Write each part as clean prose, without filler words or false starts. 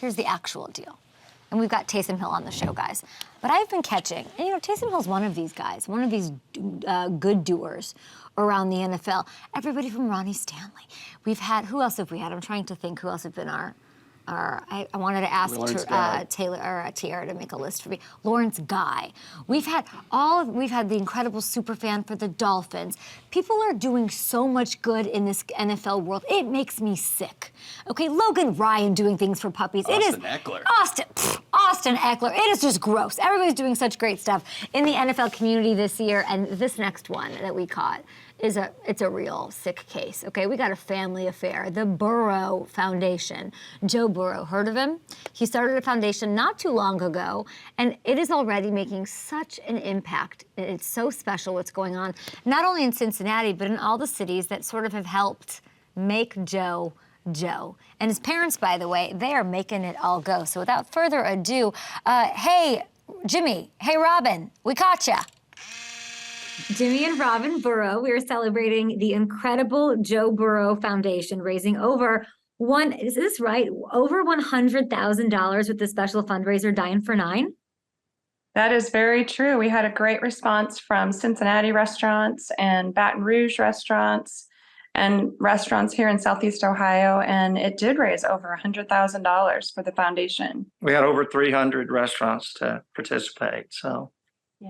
here's the actual deal. And we've got Taysom Hill on the show, guys. But I've been catching, and Taysom Hill's one of these guys, one of these good doers around the NFL. Everybody from Ronnie Stanley. We've had, who else have we had? I'm trying to think who else have been I wanted to ask Tiara to make a list for me. Lawrence Guy. We've had the incredible superfan for the Dolphins. People are doing so much good in this NFL world. It makes me sick. Okay, Logan Ryan doing things for puppies. Austin Eckler. Austin Eckler. It is just gross. Everybody's doing such great stuff in the NFL community this year, and this next one that we caught it's a real sick case, okay? We got a family affair. The Burrow Foundation. Joe Burrow, heard of him? He started a foundation not too long ago, and it is already making such an impact. It's so special what's going on, not only in Cincinnati, but in all the cities that sort of have helped make Joe. And his parents, by the way, they are making it all go. So without further ado, hey, Jimmy, hey, Robin, we caught ya. Jimmy and Robin Burrow, we are celebrating the incredible Joe Burrow Foundation, raising over $100,000 with the special fundraiser Dine for Nine. That is very true. We had a great response from Cincinnati restaurants and Baton Rouge restaurants and restaurants here in Southeast Ohio, and it did raise over $100,000 for the foundation. We had over 300 restaurants to participate, so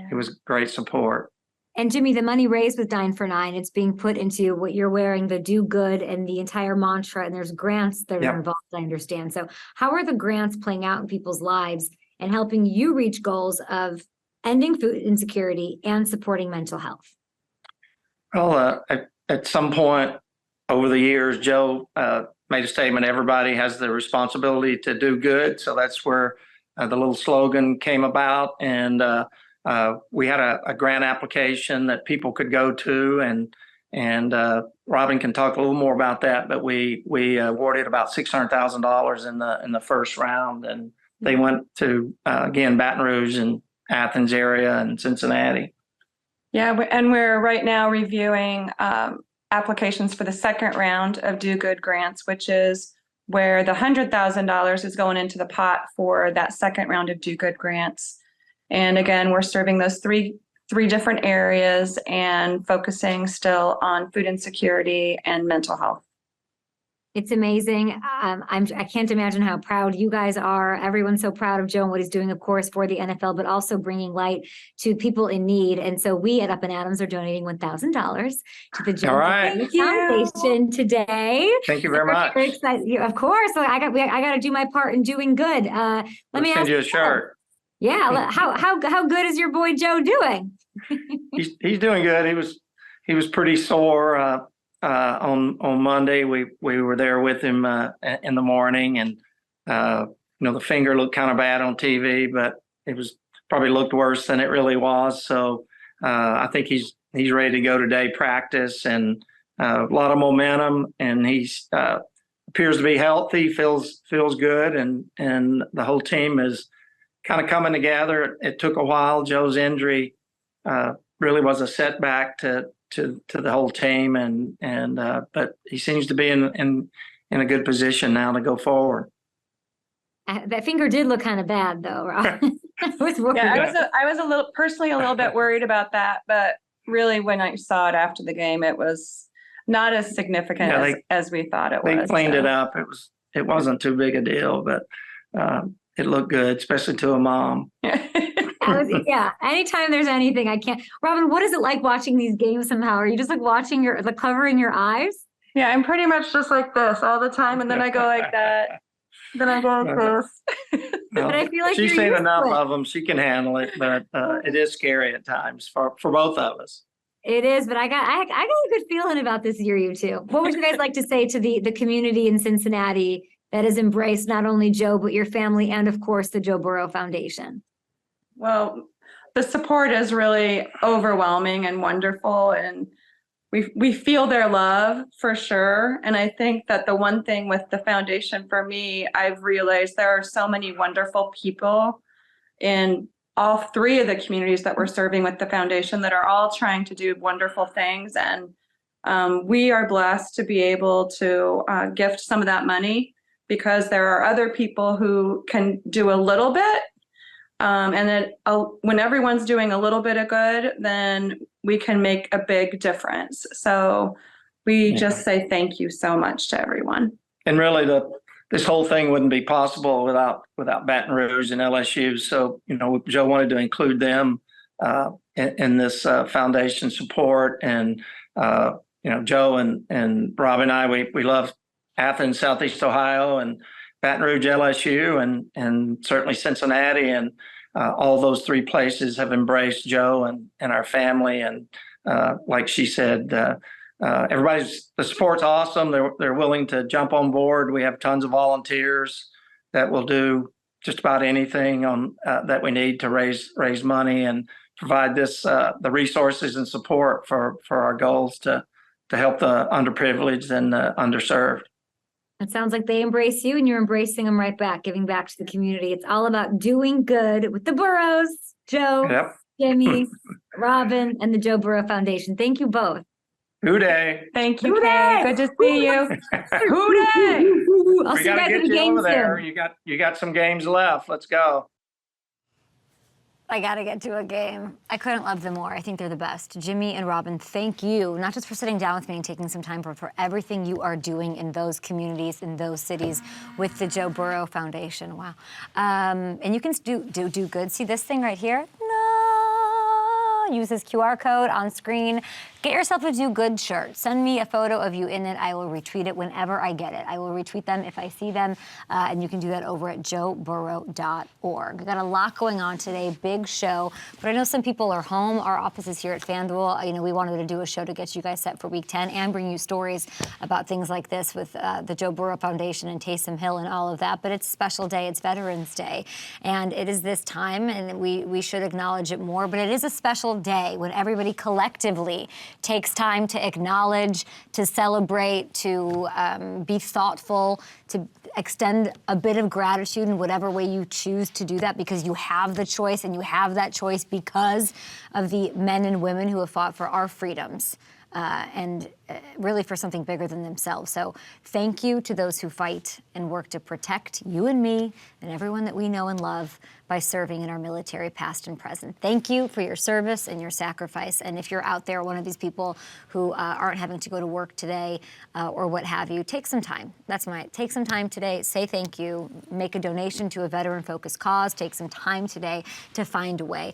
It was great support. And Jimmy, the money raised with Dine for Nine, it's being put into what you're wearing, the Do Good and the entire mantra, and there's grants that are involved, I understand. So how are the grants playing out in people's lives and helping you reach goals of ending food insecurity and supporting mental health? Well, at some point over the years, Joe made a statement, everybody has the responsibility to do good. So that's where the little slogan came about. And we had a grant application that people could go to, and Robin can talk a little more about that. But we awarded about $600,000 in the first round, and they went to again Baton Rouge and Athens area and Cincinnati. Yeah, and we're right now reviewing applications for the second round of Do Good grants, which is where the $100,000 is going into the pot for that second round of Do Good grants. And again, we're serving those three different areas and focusing still on food insecurity and mental health. It's amazing. I can't imagine how proud you guys are. Everyone's so proud of Joe and what he's doing, of course, for the NFL, but also bringing light to people in need. And so we at Up and Adams are donating $1,000 to the Joe Foundation today. Thank you very much. Of course. So I got to do my part in doing good. Let me ask you a shirt. Yeah. How good is your boy Joe doing? He's doing good. He was pretty sore on Monday. We were there with him in the morning, and the finger looked kind of bad on TV, but it was probably looked worse than it really was. So I think he's ready to go today, practice, and a lot of momentum, and he's appears to be healthy, feels good, and the whole team is kind of coming together. It took a while. Joe's injury really was a setback to the whole team, but he seems to be in a good position now to go forward. That finger did look kind of bad, though. I was worried. Yeah, I was personally a little bit worried about that, but really when I saw it after the game, it was not as significant as we thought it was. They cleaned it up. It wasn't too big a deal, but it looked good, especially to a mom. Anytime there's anything, I can't. Robin, what is it like watching these games somehow? Are you just like watching covering your eyes? Yeah, I'm pretty much just like this all the time. And then I go like that. Then I go like this. But I feel like she's seen enough of them. She can handle it, but it is scary at times for both of us. It is, but I got a good feeling about this year, you two. What would you guys like to say to the community in Cincinnati that has embraced not only Joe, but your family and, of course, the Joe Burrow Foundation? Well, the support is really overwhelming and wonderful, and we feel their love for sure. And I think that the one thing with the foundation for me, I've realized there are so many wonderful people in all three of the communities that we're serving with the foundation that are all trying to do wonderful things. And we are blessed to be able to gift some of that money because there are other people who can do a little bit. And then when everyone's doing a little bit of good, then we can make a big difference. So we just say thank you so much to everyone. And really, this whole thing wouldn't be possible without Baton Rouge and LSU. So, Joe wanted to include them in this foundation support. And, Joe and Rob and I, we love Athens, Southeast Ohio, and Baton Rouge, LSU, and certainly Cincinnati. And all those three places have embraced Joe and our family. And like she said, the support's awesome. They're willing to jump on board. We have tons of volunteers that will do just about anything that we need to raise money and provide the resources and support for our goals to help the underprivileged and the underserved. It sounds like they embrace you and you're embracing them right back, giving back to the community. It's all about doing good with the Burrows, Joe, Yep. Jimmy, Robin, and the Joe Burrow Foundation. Thank you both. Hooday. Thank you, Hooday. Kay. Good to see you. Hooday. I'll We see you got to guys at get the you game over there. soon. You got some games left. Let's go. I got to get to a game. I couldn't love them more. I think they're the best. Jimmy and Robin, thank you, not just for sitting down with me and taking some time, but for everything you are doing in those communities, in those cities with the Joe Burrow Foundation. Wow. And you can do good. See this thing right here? No. Use this QR code on screen. Get yourself a Do Good shirt. Send me a photo of you in it. I will retweet it whenever I get it. I will retweet them if I see them, and you can do that over at joeburrow.org. We've got a lot going on today, big show, but I know some people are home. Our office is here at FanDuel. We wanted to do a show to get you guys set for Week 10 and bring you stories about things like this with the Joe Burrow Foundation and Taysom Hill and all of that, but it's a special day. It's Veterans Day, and it is this time, and we should acknowledge it more, but it is a special day when everybody collectively takes time to acknowledge, to celebrate, to be thoughtful, to extend a bit of gratitude in whatever way you choose to do that, because you have the choice, and you have that choice because of the men and women who have fought for our freedoms. And really for something bigger than themselves. So thank you to those who fight and work to protect you and me and everyone that we know and love by serving in our military, past and present. Thank you for your service and your sacrifice. And if you're out there, one of these people who aren't having to go to work today or what have you, take some time. Take some time today, say thank you, make a donation to a veteran-focused cause, take some time today to find a way